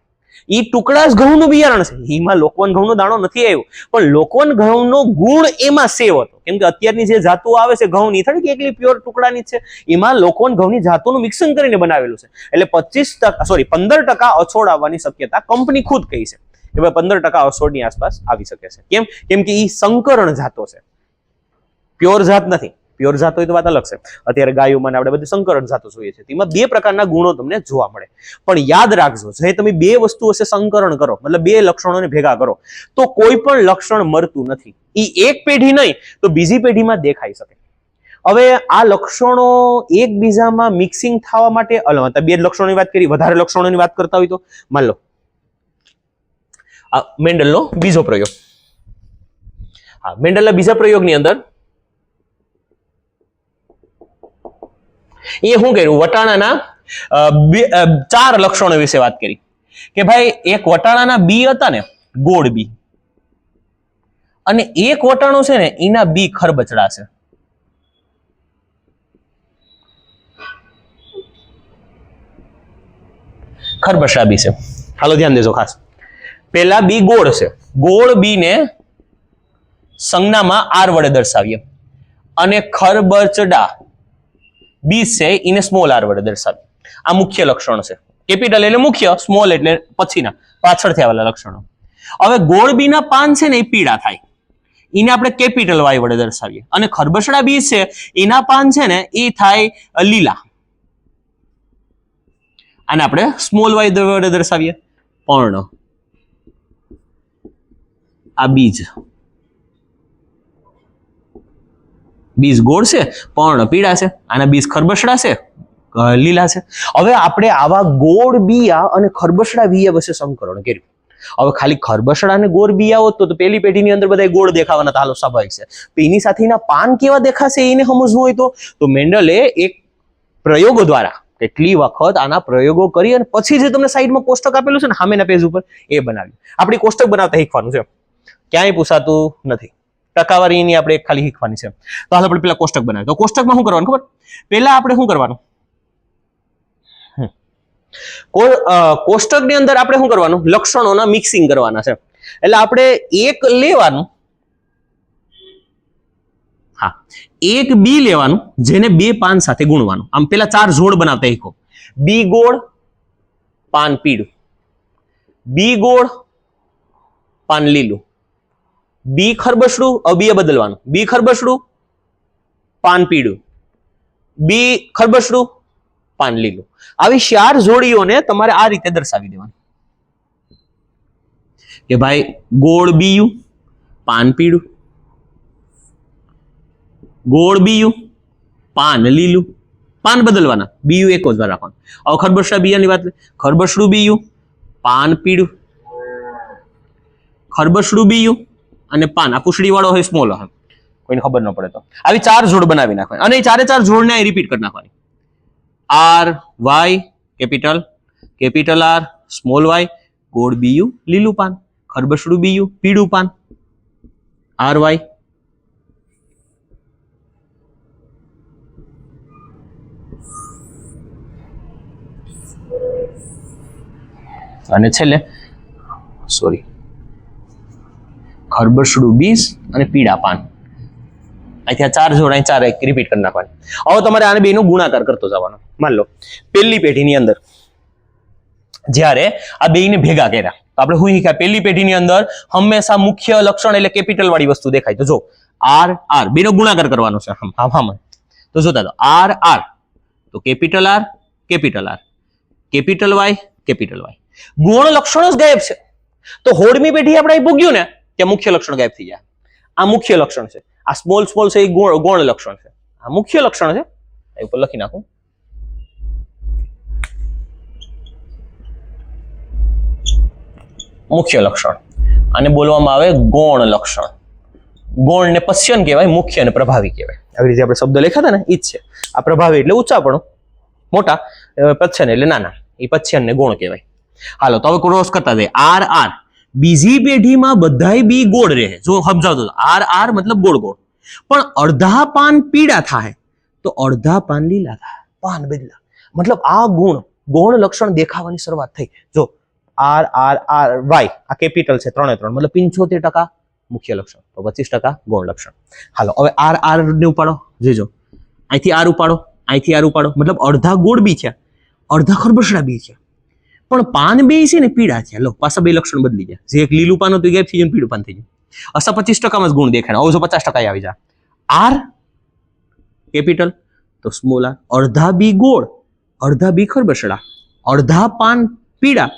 એ ટુકડા જ ઘઉંનું બિયારણ છે. એમાં લોકોન ઘઉંનો દાણો નથી આવ્યો, પણ લોકોન ઘઉંનો ગુણ એમાં સેવ હતો. કેમ કે અત્યારની જે જાતો આવે છે ઘઉંની, થોડીક એકલી પ્યોર ટુકડાની છે, એમાં લોકોન ઘઉંની જાતોનું મિક્સિંગ કરીને બનાવેલું છે. એટલે 15% અછોડ આવવાની શક્યતા કંપની ખુદ કહી છે કે ભાઈ 15% અછોડની આસપાસ આવી શકે છે. કેમ કે એ સંકરણ જાતો છે, પ્યોર જાત નથી. પ્યોર જાત હોય તો વાત અલગ છે. અત્યારે ગાયોમાં આપણે બધી સંકરણ જાતો જોઈએ છે, તેમાં 2 પ્રકારના ગુણો તમને જોવા મળે. પણ યાદ રાખજો, જે તમે 2 વસ્તુ વચ્ચે સંકરણ કરો, મતલબ 2 લક્ષણોને ભેગા કરો, તો કોઈ પણ લક્ષણ મરતું નથી. એ એક પેઢી નહીં તો બીજી પેઢીમાં દેખાઈ શકે. હવે આ લક્ષણો એકબીજામાં મિક્સિંગ થવા માટે 2 લક્ષણોની વાત કરી, વધારે લક્ષણોની વાત કરતા હોય તો માન લો મેન્ડલનો બીજો પ્રયોગ. મેન્ડલના બીજા પ્રયોગની અંદર એ શું કર્યું, વટાણાના 4 લક્ષણો વિશે વાત કરી કે ભાઈ એક વટાણાના બી હતા ને, ગોળ બી, અને એક વટાણું છે ને એના બી ખરબચડા છે. ખરબચડા બી છે. હાલો ધ્યાન દેજો ખાસ. પેલા બી ગોળ છે, ગોળ બી ને સંજ્ઞામાં આર વડે દર્શાવીએ અને ખરબચડા બીજ છે એને સ્મોલ આર વડે દર્શાવીએ. આ મુખ્ય લક્ષણો છે. કેપિટલ એટલે મુખ્ય, સ્મોલ એટલે પછીના પાછળથી આવેલા લક્ષણો. હવે ગોળ બીના પાન છે ને એ પીળા થાય, એને આપણે કેપિટલ વાય વડે દર્શાવીએ અને ખરબચડા બીજ છે એના પાન છે ને એ થાય લીલા, આને આપણે સ્મોલ વાય વડે દર્શાવીએ. પર્ણ આ બીજ, બીજ ગોળ છે, પર્ણ પીળા છે, આના બીજ ખરબચડા છે, લીલા છે. હવે આપણે આવા ગોળ બીયા અને ખરબચડા બીયા વચ્ચે સંકરણ કર્યું. હવે ખાલી ખરબચડા અને ગોળ બીયા હોત તો પહેલી પેઢીની અંદર બધા ગોળ દેખાવાના હતા, હાલો સ્વાભાવિક છે. એની સાથે એના પાન કેવા દેખાશે એને સમજવું હોય તો મેન્ડલે એક પ્રયોગો દ્વારા કેટલી વખત આના પ્રયોગો કરી અને પછી જે તમને સાઈડમાં કોષ્ટક આપેલું છે ને સામેના પેજ ઉપર એ બનાવ્યું. આપણી કોષ્ટક બનાવતા શીખવાનું છે, ક્યાંય પૂછાતું નથી. ટકાવારીની આપણે ખાલી શીખવાની છે. તો હાલ આપણે પેલા કોષ્ટક બનાવીએ. તો કોષ્ટકમાં શું કરવાનું ખબર? પેલા આપણે શું કરવાનું, કોષ્ટકની અંદર આપણે શું કરવાનું, લક્ષણોના મિક્સિંગ કરવાના છે. એટલે આપણે એક લેવાનું, હા એક બી લેવાનું જેને બે પાન સાથે ગુણવાનું. આમ પેલા ચાર જોડ બનાવતા શીખો. બી ગોળ પાન પીળું, બી ગોળ પાન લીલું, બી ખરબચડું, અબીએ બદલવાનું, બી ખરબચડું પાન પીળું, બી ખરબચડું પાન લીલું. આવી ચાર જોડીઓને તમારે આ રીતે દર્શાવી દેવાની કે ભાઈ ગોળ બીયું પાન પીળું, ગોળ બીયું પાન લીલું, પાન બદલવાના, બીયું એક જ વાર રાખવાનું. હવે ખરબચડા બીયાની વાત, ખરબચડું બીયું પાન પીળું, ખરબચડું બીયું અને પાન, આ પૂછડી વાળો હોય સ્મોલ હોય કોઈને ખબર ન પડે તો આવી ચાર જોડ બનાવી નાખવાની અને એ ચારે ચાર જોડને રિપીટ કરી નાખવાની. R Y capital, capital R small Y, ગોળ બીયું લીલું પાન, ખરબચડું બીયું પીળું પાન, આર વાય. અને છેલ્લે સોરી ખરબચડું બીજ અને પીળા પાન. અહીંથી ચાર જોડ અહીં ચાર રિપીટ કરી નાખવાની. હવે તમારે આને બેનો ગુણાકાર કરતો જવાનો. માન લો પહેલી પેઢીની અંદર જ્યારે આ બેને ભેગા કર્યા તો આપણે શું શીખ્યા, પહેલી પેઢીની અંદર હંમેશા મુખ્ય લક્ષણ એટલે કેપિટલ વાળી વસ્તુ દેખાય. તો જો આર આર બેનો ગુણાકાર કરવાનો છે. તો જોતા તો આર આર તો capital R capital R, capital Y capital Y. ગુણ લક્ષણો જ ગાયબ છે. તો હોળમી પેઢી આપણે ભોગ્યું ને ત્યાં મુખ્ય લક્ષણ ગાયબ થઈ જાય. આ મુખ્ય લક્ષણ છે. આ સ્મોલ સ્મોલ છે એ ગૌણ લક્ષણ છે. આ મુખ્ય લક્ષણ છે. એ ઉપર લખી નાખું. મુખ્ય લક્ષણ આને બોલવામાં આવે ગૌણ લક્ષણ. ગૌણ ને પશ્ચન કહેવાય, મુખ્ય ને પ્રભાવી કહેવાય. આવી રીતે આપણે શબ્દ લખ્યા હતા ને એ જ છે. આ પ્રભાવી એટલે ઊંચા પણ મોટા, પશ્ચન એટલે નાના, એ પશ્ચન ને ગૌણ કહેવાય. હાલો તો હવે ક્રોસ કરતા જાય. આર આર બીજી પેઢીમાં બધાય બી ગોળ રહે. જો સમજાવતો આર આર મતલબ ગોળ ગોળ, પણ અડધા પાન પીળા થાય તો અડધા પાન લીલા થાય, પાન બદલા. મતલબ આ ગુણ ગૌણ લક્ષણ દેખાવાની શરૂઆત થઈ. જો આર આર આર વાય આ કેપિટલ છે 3 મતલબ 75% મુખ્ય લક્ષણ, તો 25% ગૌણ લક્ષણ. હાલો હવે આર આર ને ઉપાડો, જોજો અહીંથી આર ઉપાડો, અહીંથી આર ઉપાડો, મતલબ અડધા ગોળ બી છે, અડધા ખરબચડા બી છે, પણ પાન બે છે ને પીળા છે. લો પાછા બે લક્ષણ બદલી જાય. જે એક લીલું પાન હતું ગાયબ થઈ જાય, પીળું પાન થઈ જાય. અસા 25% જ ગુણ દેખાય. હવે જો 50% આવી જાય. આર કેપિટલ તો સ્મોલ આર, અડધા બી ગોળ, અડધા બી ખરબચડા, અડધા પાન પીળા,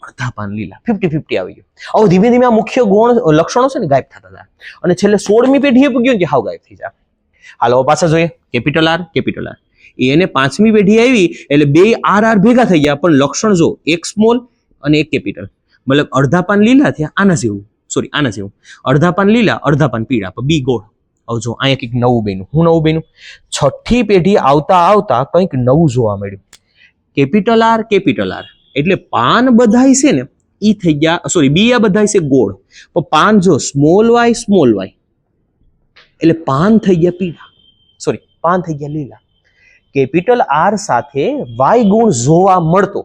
અડધા પાન લીલા, 50-50 આવી ગયું. હવે ધીમે ધીમે આ મુખ્ય ગુણ લક્ષણો છે ને ગાયબ થતા જાય અને છેલ્લે 16મી પેઢીએ પૂગ્યું કે હાવ ગાયબ થઈ જાય. હાલો પાછા જોઈએ. કેપિટલ આર કેપિટલ આર, એને 5મી પેઢી આવી એટલે બે આર આર ભેગા થઈ ગયા, પણ લક્ષણ જો એક સ્મોલ અને એક કેપિટલ, મતલબ અડધા પાન લીલા થયા, આના જેવું, સોરી આના જેવું, અડધા પાન લીલા અડધા પાન પીળા, પણ બી ગોળ. હવે જો અહીંયા કંઈક નવું બન્યું. હું નવું બન્યું? 6ઠી પેઢી આવતા આવતા કંઈક નવું જોવા મળ્યું. કેપિટલ આર એટલે પાન બધાય છે ને ઈ થઈ ગયા, સોરી બીયા બધાય છે ગોળ, પણ પાન જો સ્મોલ વાય એટલે પાન થઈ ગયા પીળા, સોરી પાન થઈ ગયા લીલા. કેપિટલ આર સાથે વાય ગુણ જોવા મળતો.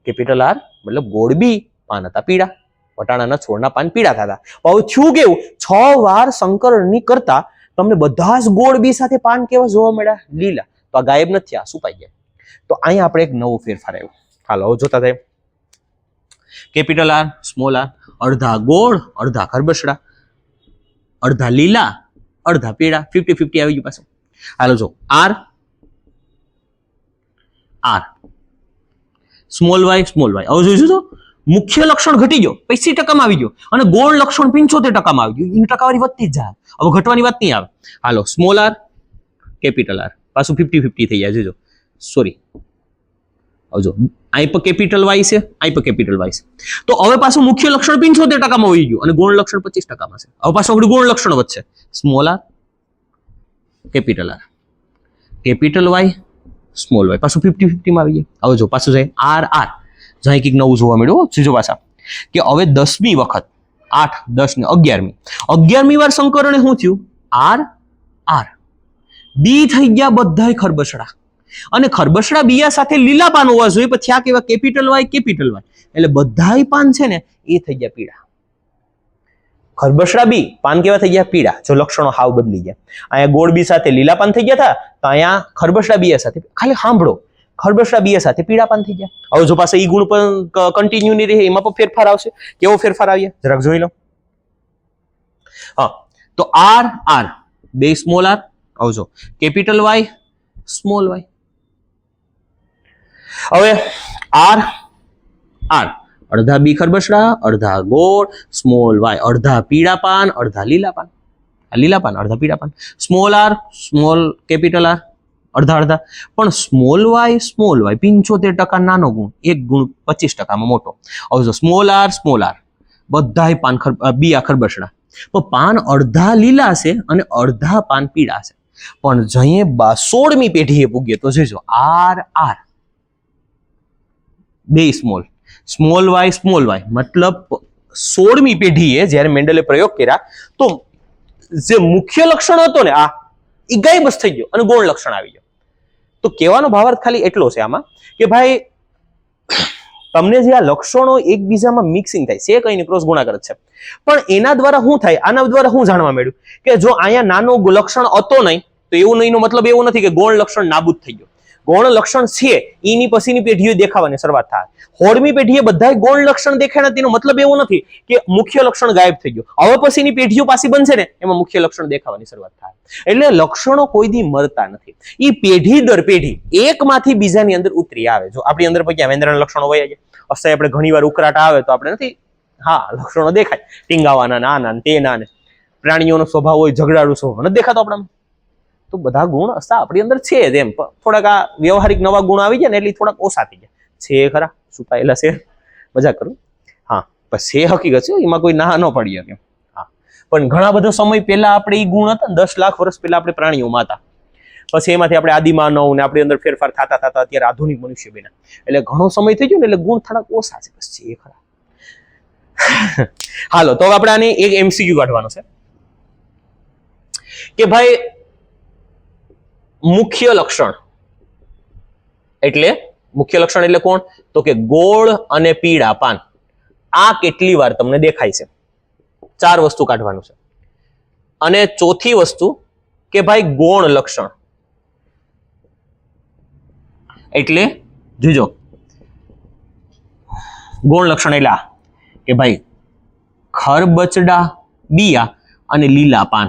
કેપિટલ આર મતલબ ગોળ બી, પાન હતા પીળા, વટાણાના છોડના પાન પીળા થતા. હવે થયું કેવું, 6 વાર સંકરણની કરતા તમને બધા જ ગોળ બી સાથે પાન કેવા જોવા મળ્યા? લીલા. તો આ ગાયબ નથી, આ સુપાઈ ગયા. તો અહીંયા આપણે એક નવો ફેરફાર આવ્યો. હાલો હવે જોતા થાય. કેપિટલ આર, સ્મોલ આર, અડધા ગોળ, અડધા ખરબચડા, અડધા લીલા, અડધા પીળા, 50-50 આવી ગયું પાછું. હાલો જો, R R, small Y small Y. હવે જોઈશું તો મુખ્ય લક્ષણ ઘટી ગયો, 80% આવી ગયો, અને ગોળ લક્ષણ 75% આવી ગયું. એની ટકાવારી વધતી જ જાય, હવે ઘટવાની વાત નહીં આવે. હાલો સ્મોલ આર, કેપિટલ આર, પાછું 50-50 થઈ જાય. જોજો, સોરી, હવે જો અહીં પર કેપિટલ વાય છે, અહીં પર કેપિટલ વાય છે. તો હવે પાછું મુખ્ય લક્ષણ 75% વહી ગયું અને ગૌણ લક્ષણ 25% છે. હવે પાછું આપણું ગૌણ લક્ષણ વધશે. Small R, capital R, capital Y, small Y, પાછું 50-50 માં આવી જાય. હવે જો પાછું જાય આર આર, જાય કંઈક નવું જોવા મળ્યું. સીધો પાછા કે હવે 10મી વખત 8, 10 ને 11મી વાર સંકરણે શું થયું? આર આર, બી થઈ ગયા બધાય ખરબચડા, અને ખરબચડા બીયા સાથે લીલા પાન હોવા જોઈએ, પછી આ કેવા? કેપિટલ વાય કેપિટલ વાય, એટલે બધાય પાન છે ને એ થઈ ગયા પીળા. ખરબચડા બી પાન કેવા થઈ ગયા? પીળા. જો લક્ષણો હાવ બદલી ગયા. અહીંયા ગોળ બી સાથે લીલા પાન થઈ ગયા હતા, તો અહીંયા ખરબચડા બીયા સાથે, ખાલી સાંભળો, ખરબચડા બીયા સાથે પીળા પાન થઈ ગયા. હવે જો પાછા ઈ ગુણ પણ કન્ટિન્યુ નહીં રહે, એમાં પણ ફેરફાર આવશે. કેવો ફેરફાર આવ્યા જરાક જોઈ લો. હા, તો આર આર, બે સ્મોલ આર. હવે જો કેપિટલ વાય, સ્મોલ વાય. હવે આર આર, અડધા બી ખરબચડા, અડધા ગોળ, સ્મોલ વાય, અડધા પીળા પાન, અડધા લીલા પાન, લીલા પાન અડધા પીળા પાન. Small R, small capital R, અડધા અડધા. પણ સ્મોલ વાય 75% નાનો ગુણ, એક ગુણ 25% મોટો. હવે જો સ્મોલ આર, બધાય પાન બીયા ખરબચડા, તો પાન અડધા લીલા છે અને અડધા પાન પીળા છે. પણ જઈએ 16મી પેઢીએ પૂગીએ તો જોઈજો આર આર, બે સ્મોલ વાય, મતલબ 16મી પેઢીએ જ્યારે મેન્ડલે પ્રયોગ કર્યા તો જે મુખ્ય લક્ષણ હતો ને આ એ ગાયબ જ થઈ ગયો અને ગૌણ લક્ષણ આવી ગયો. તો કહેવાનો ભાવાર્થ ખાલી એટલો છે આમાં કે ભાઈ તમને જે આ લક્ષણો એકબીજામાં મિક્સિંગ થાય છે, કઈ ક્રોસ ગુણાકાર છે, પણ એના દ્વારા શું થાય? આના દ્વારા શું જાણવા મળ્યું કે જો અહીંયા નાનો લક્ષણ હતો નહીં તો એવું નહીંનો મતલબ એવું નથી કે ગૌણ લક્ષણ નાબૂદ થઈ ગયો. ગૌણ લક્ષણ છે એની પછીની પેઢીઓ દેખાવાની શરૂઆત થાય. 16મી પેઢીએ બધા ગૌણ લક્ષણ દેખાણા, તેનો મતલબ એવો નથી કે મુખ્ય લક્ષણ ગાયબ થઈ ગયો. હવે પછીની પેઢીઓ પાછી બનશે ને એમાં મુખ્ય લક્ષણ દેખાવાની શરૂઆત થાય. એટલે લક્ષણો કોઈ દી મળતા નથી, એ પેઢી દર પેઢી એકમાંથી બીજાની અંદર ઉતરી આવે. જો આપણી અંદર પછી વેન્દ્રના લક્ષણો વયા જાય, અસહ્ય આપણે ઘણીવાર ઉકળાટ આવે તો આપણે નથી, હા લક્ષણો દેખાય, ટીંગાવાના, નાના તે નાને, પ્રાણીઓનો સ્વભાવ હોય ઝઘડાળુ સ્વભાવ નથી દેખાતો આપણામાં. તો બધા ગુણ આપણી અંદર છે જ, એમ થોડાક આ વ્યવહારિક નવા ગુણ આવી ગયા ને એટલે થોડાક ઓછા થઈ ગયા છે. ખરા છુપાયેલા છે, મજાક કરું. હા બસ છે, હકીકત છે, એમાં કોઈ ના ન પડી શકે. હા પણ ઘણા બધો સમય પહેલા આપણે એ ગુણ હતા, 10 લાખ વર્ષ પહેલા આપણે પ્રાણીઓમાં હતા, પછી એમાંથી આપણે આદિમાનવ ને આપણી અંદર ફેરફાર થતા થતા અત્યારે આધુનિક મનુષ્ય બન્યા, એટલે ઘણો સમય થઈ ગયો ને એટલે ગુણ થોડાક ઓછા છે. બસ છે ખરા. હાલો તો આપણે આને એક MCQ કાઢવાનો છે કે ભાઈ મુખ્ય લક્ષણ એટલે કોણ? તો કે ગોળ અને પીળા પાન આ કેટલી વાર તમને દેખાય છે? 4 વસ્તુ કાઢવાનું છે. અને ચોથી વસ્તુ કે ભાઈ ગૌણ લક્ષણ એટલે જોજો, ગૌણ લક્ષણ એટલે આ કે ભાઈ ખરબચડા બીયા અને લીલા પાન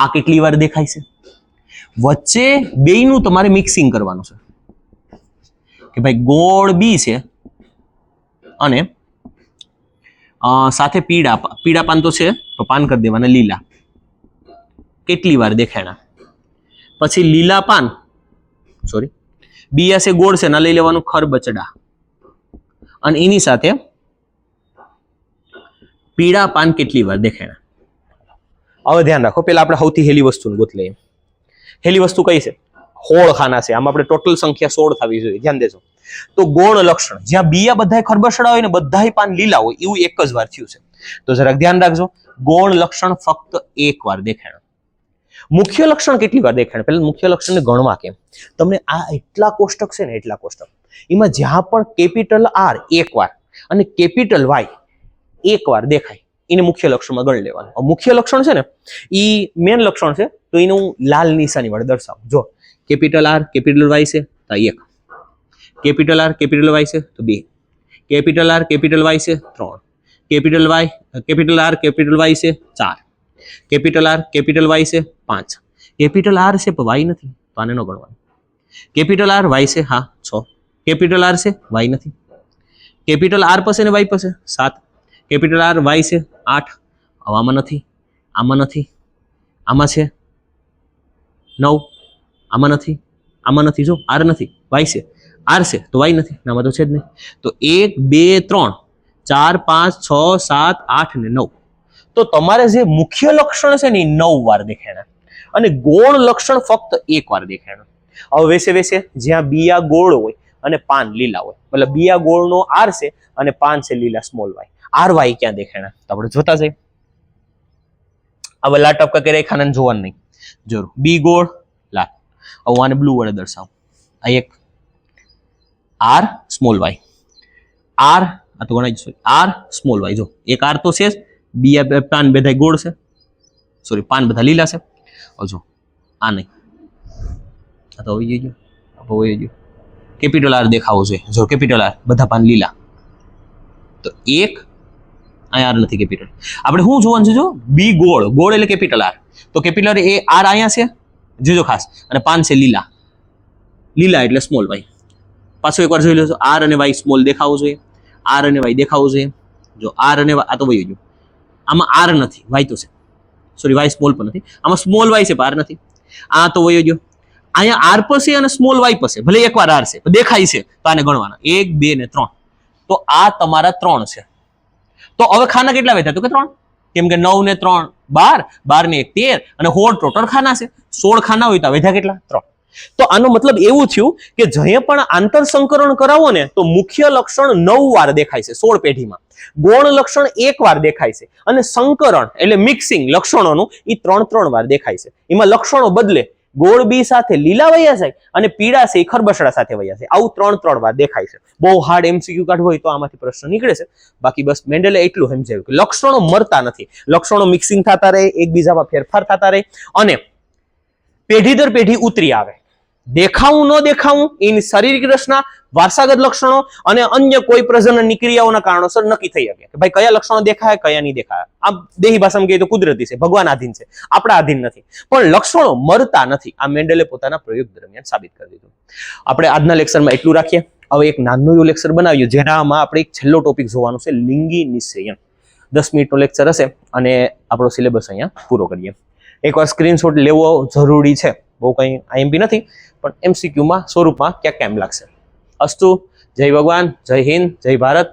આ કેટલી વાર દેખાય છે? વચ્ચે બેયનું તમારે મિક્સિંગ કરવાનું છે કે ભાઈ ગોળ બી છે અને સાથે પીળા પાન તો છે તો પાન કરી દેવાના લીલા, કેટલી વાર દેખાણા. પછી લીલા પાન સોરી બીયા છે ગોળ છે ના લઈ લેવાનું ખરબચડા અને એની સાથે પીળા પાન કેટલી વાર દેખાણા. હવે ધ્યાન રાખો, પેલા આપણે સૌથી હેલી વસ્તુ ગોત લઈએ. હેલી વસ્તુ કઈ છે? 16 ખાના છે, આમાં આપણે ટોટલ સંખ્યા 16 થવી જોઈએ, ધ્યાન દેજો. તો ગૌણ લક્ષણ જ્યાં બીયા બધાય ખરબચડા હોય ને બધાય પાન લીલા હોય એવું એક જ વાર થયું છે. તો જરાક ધ્યાન રાખજો, ગૌણ લક્ષણ ફક્ત એક વાર દેખાણ. મુખ્ય લક્ષણ કેટલી વાર દેખાણ? પહેલા મુખ્ય લક્ષણને ગણવા કેમ? તમને આ એટલા કોષ્ટક છે ને, એટલા કોષ્ટક, એમાં જ્યાં પણ કેપિટલ આર એક વાર અને કેપિટલ વાય એકવાર દેખાય એને મુખ્ય લક્ષણમાં ગણી લેવાનું. મુખ્ય લક્ષણ છે ને એ મેન લક્ષણ છે, તો એનું લાલ નિશાની વડે દર્શાવો. જો કેપિટલ આર કેપિટલ વાય છે તો 1, કેપિટલ આર કેપિટલ વાય છે તો 2, કેપિટલ આર કેપિટલ વાય છે 3, કેપિટલ આર કેપિટલ વાય છે 4, કેપિટલ આર કેપિટલ વાય છે 5, કેપિટલ આર છે પણ વાય નથી તો આને ન ગણવાનું. કેપિટલ આર વાય છે હા 6, કેપિટલ આર છે વાય નથી, કેપિટલ આર પાસે ને વાય પાસે 7, કેપિટલ આર વાય છે 8, આમાં નથી, આમાં નથી, આમાં છે 9, આમાં નથી, આમાં નથી, જો આર નથી, વાય છે, આર છે તો વાય નથી, આમાં તો છે જ નહીં. તો 1 2 3 4 5 6 7 8 ને 9. તો તમારે જે મુખ્ય લક્ષણ છે ને એ 9 વાર દેખાણા અને ગૌણ લક્ષણ ફક્ત 1 વાર દેખાણા. હવે વેસે વેસે જ્યાં બિયા ગોળ હોય અને પાન લીલા હોય, મતલબ બિયા ગોળનો આર છે અને પાન છે લીલા સ્મોલ વાય, આર વાય ક્યાં દેખાણા તો આપણે જોતા જઈએ. હવે લાલ ટપકા કે રેખાને જોવાનું નહીં, જરૂર બી ગોળ લાલ. હવે આને બ્લુ વડે દર્શાવો. આ એક આર સ્મોલ વાય, આર આ તો ગણાય છે આર સ્મોલ વાય. જો એક આર તો છે જ, બિયા પાન બધા ગોળ છે, સોરી પાન બધા લીલા છે. જો આ નહીં, આ તો આવી ગયું, આવી ગયું. કેપિટલ આર દેખાવો જોઈએ. જો કેપિટલ આર બધા પાન લીલા, તો એક અહીંયા આર નથી કેપિટલ. આપણે શું જોવાનું છે? જો બી ગોળ, ગોળ એટલે કેપિટલ આર, તો કેપિટલ એ આર અહીંયા છે જોજો ખાસ, અને પાન છે લીલા, લીલા એટલે સ્મોલ વાય. પાછો એકવાર જોઈ લેજો, આર અને વાય સ્મોલ દેખાવો જોઈએ, આર અને વાય દેખાવો જોઈએ. જો આર અને આ તો વહી ગયું, આમાં આર નથી, વાય તો છે, સોરી વાય સ્મોલ પણ નથી, આમાં સ્મોલ વાય છે પણ આર નથી, આ તો વહી ગયો. અહીંયા આર પર છે અને સ્મોલ વાય પર છે, ભલે એકવાર આર છે પણ દેખાય છે તો આને ગણવાના 1 2 ને 3. તો આ તમારા 3 છે. તો હવે ખાના કેટલા વેધા? તો કે 3, કેમ કે 9 ને 3 12, 12 ને 1 13 અને 16 ટોટલ ખાના છે. 16 ખાના હોય તો વેધા કેટલા? 3. તો આનો મતલબ એવું થયું કે જે પણ આંતર સંકરણ કરાવો ને તો મુખ્ય લક્ષણ 9 વાર દેખાય છે 16 પેઢીમાં, ગૌણ લક્ષણ 1 વાર દેખાય છે, અને સંકરણ એટલે મિક્સિંગ લક્ષણોનું એ 3 વાર દેખાય છે. એમાં લક્ષણો બદલે, ગોળ બી સાથે લીલા વયા જાય અને પીળા છે એ ખરબસડા સાથે વયા જાય, આવું 3 વાર દેખાય છે. બહુ હાર્ડ એમસીક્યુ કાઢવો હોય તો આમાંથી પ્રશ્ન નીકળે છે. બાકી બસ મેન્ડલે એટલું સમજાવ્યું કે લક્ષણો મરતા નથી, લક્ષણો મિક્સિંગ થતા રહે, એકબીજામાં ફેરફાર થતા રહે અને પેઢી દર પેઢી ઉતરી આવે. દેખાવું ન દેખાવું એની શારીરિક રચના, વારસાગત લક્ષણો અને અન્ય કોઈ પ્રજનનની ક્રિયાઓના કારણોસર નક્કી થઈ શકે કે ભાઈ કયા લક્ષણો દેખાય કયા નહીં દેખાય. આ દેહી ભાષામાં કહીએ તો કુદરતી છે, ભગવાન આધીન છે, આપણા આધીન નથી. પણ લક્ષણો મરતા નથી, આ મેન્ડલે પોતાના પ્રયોગ દરમિયાન સાબિત કરી દીધું. આપણે આજના લેક્ચરમાં એટલું રાખીએ. હવે એક નાનું એવું લેક્ચર બનાવ્યું જેનામાં આપણે એક છેલ્લો ટોપિક જોવાનું છે, લિંગી નિષેયન. 10 મિનિટનો લેક્ચર હશે અને આપણો સિલેબસ અહીંયા પૂરો કરીએ. એકવાર સ્ક્રીનશોટ લેવો જરૂરી છે, બહુ કંઈ આઈએમપી નથી પણ એમસીક્યુમાં સ્વરૂપમાં ક્યાંક કેમ લાગશે. અસ્તુ, જય ભગવાન, જય હિન્દ, જય ભારત.